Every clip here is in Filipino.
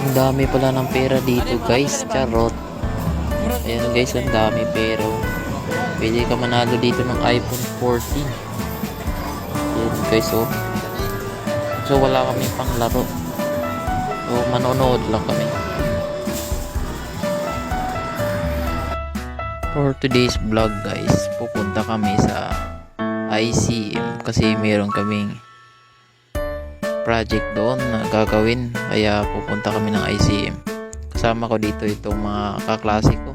Ang dami pala ng pera dito guys, charot. Ayan guys, ang dami pero pwede ka manalo dito ng iPhone 14. Ayan guys, oh. So wala kami pang laro, so manonood lang kami. For today's vlog guys, pupunta kami sa ICM kasi meron kaming project doon na gagawin, kaya pupunta kami ng ICM. Kasama ko dito itong mga kaklase ko,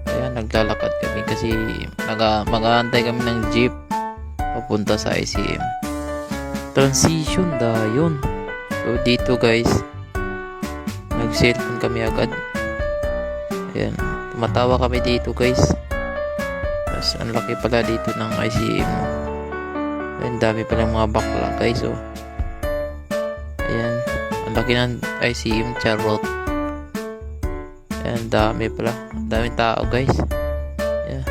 kaya naglalakad kami kasi mag-aantay kami ng jeep papunta sa ICM. Transition dayon. So dito guys, nag-cellphone kami agad. Ayan, tumatawa kami dito guys. Tapos ang laki pala dito ng ICM. Ayan, dami palang mga bakla guys, oh. Ayan, ang laki ng ICM, charot. Ayan, dami pala, daming tao guys. Ayan.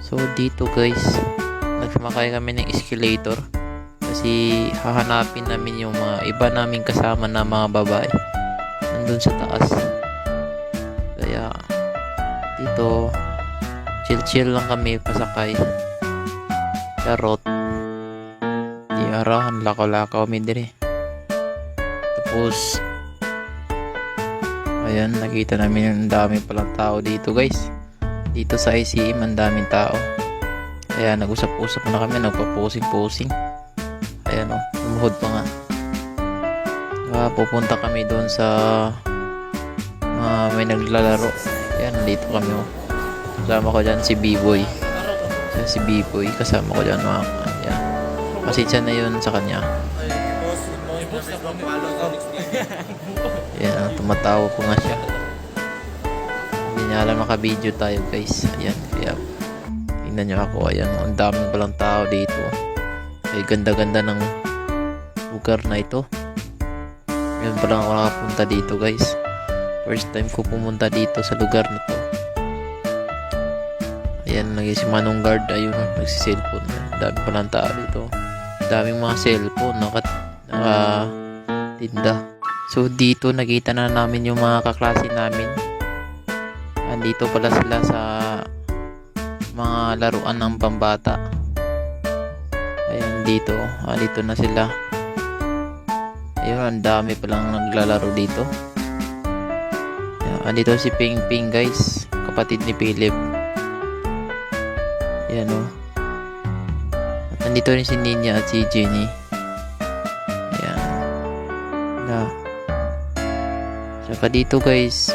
So dito guys, nagsumakay kami ng escalator kasi hahanapin namin yung mga iba naming kasama na mga babae nandun sa taas. Kaya dito chill lang kami pasakay, charot. Di arahan, lakaw-lakaw kami dire. Tapos ayan, nakita namin yung dami palang tao dito guys. Dito sa ICM ang daming tao, kaya nag-usap-usap na kami, nagpa-posing. Ayan, oh, lumuhod pa nga. Pupunta kami doon sa may naglalaro. Ayan, dito kami, oh. Kasama ko dyan si B-Boy. Si B-Boy, kasama ko dyan mga. Ayan, pasensya na yun sa kanya. Ayan, tumatawa po nga siya. Hindi niya alam naka-video tayo guys. Ayan, kaya tingnan nyo ako. Ayan, ang daming palang tao dito. Ay ganda-ganda ng lugar na ito. Ngayon pa lang ako nakapunta dito guys. First time ko pumunta dito sa lugar na to. Ayan, lagi si Manong Guard. Ayun, nagsiselfone. Dami pa lang tao dito. Daming mga cellphone nakatinda. So dito nakita na namin yung mga kaklase namin. Andito pala sila sa mga laruan ng pambata. Ayan, dito na sila. Ayun, ang dami palang naglalaro dito. Ayan, andito si Ping Ping guys, kapatid ni Philip. Ayan, oh. At nandito rin si Ninya at si Jenny. Ayan. Saka dito guys,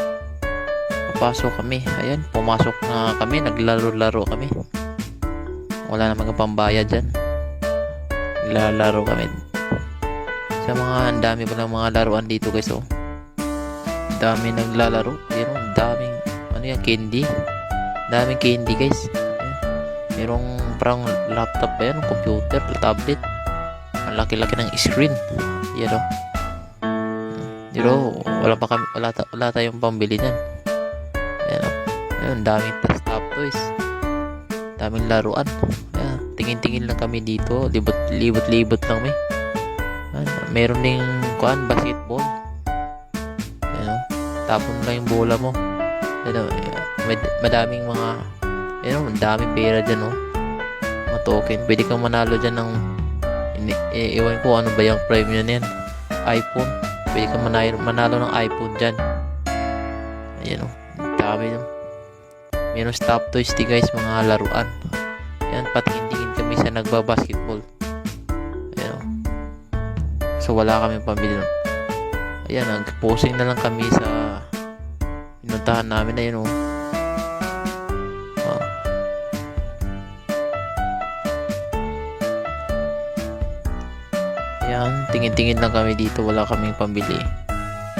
papasok kami. Ayan, pumasok na kami, naglalaro-laro kami. Wala namang pambayad dyan. Naglalaro kami. Sa ang dami pa ng mga laruan dito guys, oh. Dami naglalaro. Pero daming, ano yan, candy. Daming candy guys. Ayan. Merong parang laptop pa yan, computer, tablet. Ang laki-laki ng screen. Yan, oh. Pero wala tayong pambili niyan. Ayan, oh. Ayan, daming stop toys. Daming laruan. Ayan, tingin-tingin lang kami dito. Libot-libot lang kami. Ayan, meron ding basketball. Ayan, oh. Tapon lang yung bola mo. Ayan, oh. Madaming mga daming pera dyan, oh. Mga token. Pwede kang manalo dyan ng iwan ko ano ba yung premium na yan, iPhone. Pwede kang manalo ng iPhone dyan. Ayan, oh. Dami, oh. Meron stop toys di guys, mga laruan. Ayan, patingin-tingin kami sa nagbabasketball. Ayan, oh. So wala kami pambili. Ayan, nag-posing na lang kami sa pinuntahan namin. Ayan, oh. Ayan, tingin-tingin lang kami dito, wala kaming pambili.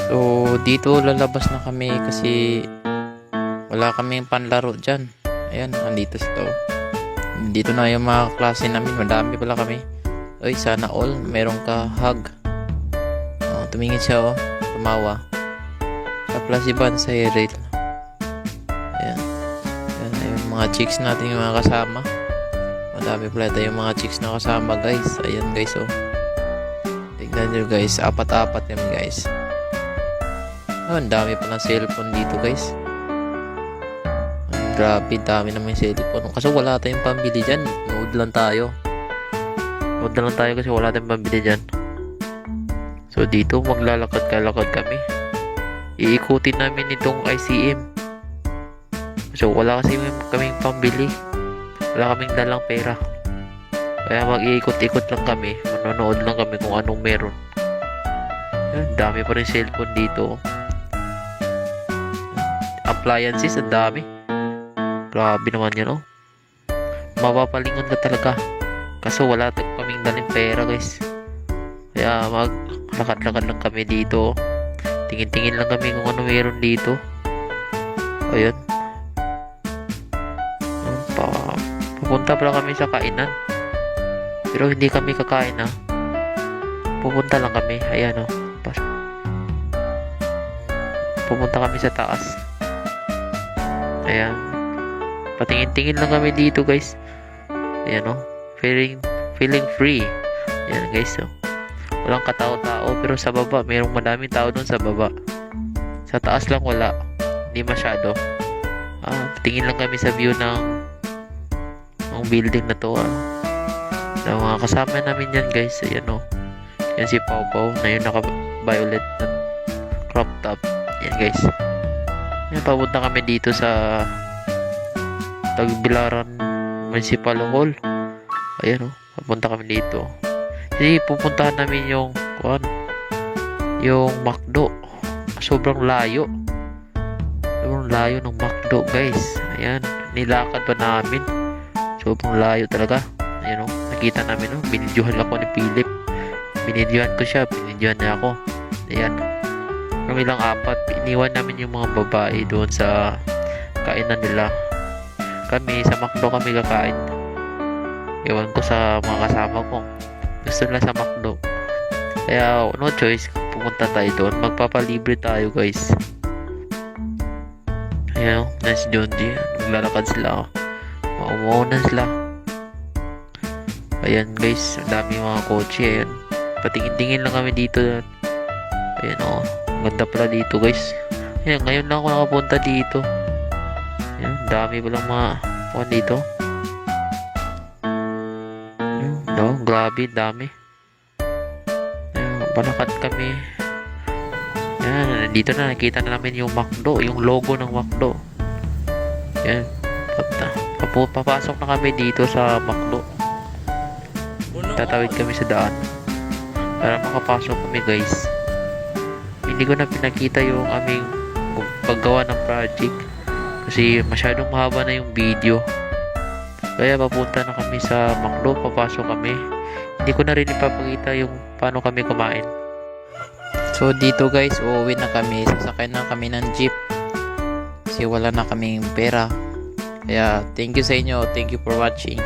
So dito lalabas na kami kasi wala kaming panlaro dyan. Ayan, andito sila. Dito na yung mga klase namin. Madami pala kami. Oy, sana all meron ka hug. Tumingin siya, oh. Tumawa. Sa plus iban sa rail. Ayan. Ayan, yung mga chicks natin, yung mga kasama. Madami pala tayong mga chicks na kasama guys. Ayan guys, oh. Tignan nyo guys, apat-apat yan guys. Oh, ang dami pa ng cellphone dito guys. Grabe, dami naman yung cellphone. Kasi wala tayong pambili dyan. Nood lang tayo. Nood na lang tayo kasi wala tayong pambili dyan. So dito maglalakad-kalakad kami. Iikutin namin itong ICM. So wala kasi kaming pambili. Wala kaming dalang pera. Kaya mag-iikot-ikot lang kami. Manonood lang kami kung anong meron. Yan, dami pa rin cellphone dito. Appliances, ang dami. Grabe naman yan, oh. Mapapalingon ka talaga. Kaso wala kaming daling pera, guys. Kaya maglakad-lakad lang kami dito. Tingin-tingin lang kami kung ano meron dito. Ayun. Pupunta pala kami sa kainan. Pero hindi kami kakain, ha. Pupunta lang kami. Ayan, oh. Pupunta kami sa taas. Ayan. Patingin-tingin lang kami dito, guys. Ayan, oh. Feeling free. Ayan, guys, oh. Walang katao-tao. Pero sa baba, mayroong madaming tao doon sa baba. Sa taas lang wala. Hindi masyado. Tingin lang kami sa view ng building na to, na mga kasama namin yan, guys. Ayan, oh. Yan si Pau Pau na yun naka-violet na crop top. Yan, guys. Yan, papunta kami dito sa Tagbilaran Municipal Hall. Ayan, oh. Papunta kami dito. Kasi pupuntahan namin yung McDo. Sobrang layo. Sobrang layo ng McDo, guys. Ayan, nilakad pa namin. Sobrang layo talaga. Ayan, oh. Nakita namin, oh. Binidyohan ako ni Philip. Binidyohan ko siya. Binidyohan niya ako. Ayan. Kami lang apat. Iniwan namin yung mga babae doon sa kainan nila. Kami, sa McDo kami kakain. Iwan ko sa mga kasama ko. Gusto nila sa McDo. Kaya, no choice. Pumunta tayo doon. Magpapalibre tayo, guys. Ayan, nice John G. Naglalakad sila, oh. Maumuunan sila. Ayan, guys. Ang dami mga kotse. Ayan. Patingin-tingin lang kami dito. Ayan, oh. Ganda pala dito, guys. Ayan, ngayon lang ako nakapunta dito. Ayan, dami palang mga dito. Ayan, no, grabe, dami. Ayan, balakad kami. Ayan, dito na nakita na namin yung McDo, yung logo ng McDo. Ayan, papasok na kami dito sa McDo. Tatawid kami sa daan para makapasok kami, guys. Hindi ko na pinakita yung aming paggawa ng project kasi masyadong mahaba na yung video. Kaya papunta na kami sa McDo, papasok kami. Hindi ko na rin ipapakita yung paano kami kumain. So dito, guys, uuwi na kami. Sasakay na kami ng jeep kasi wala na kaming pera. Kaya thank you sa inyo. Thank you for watching.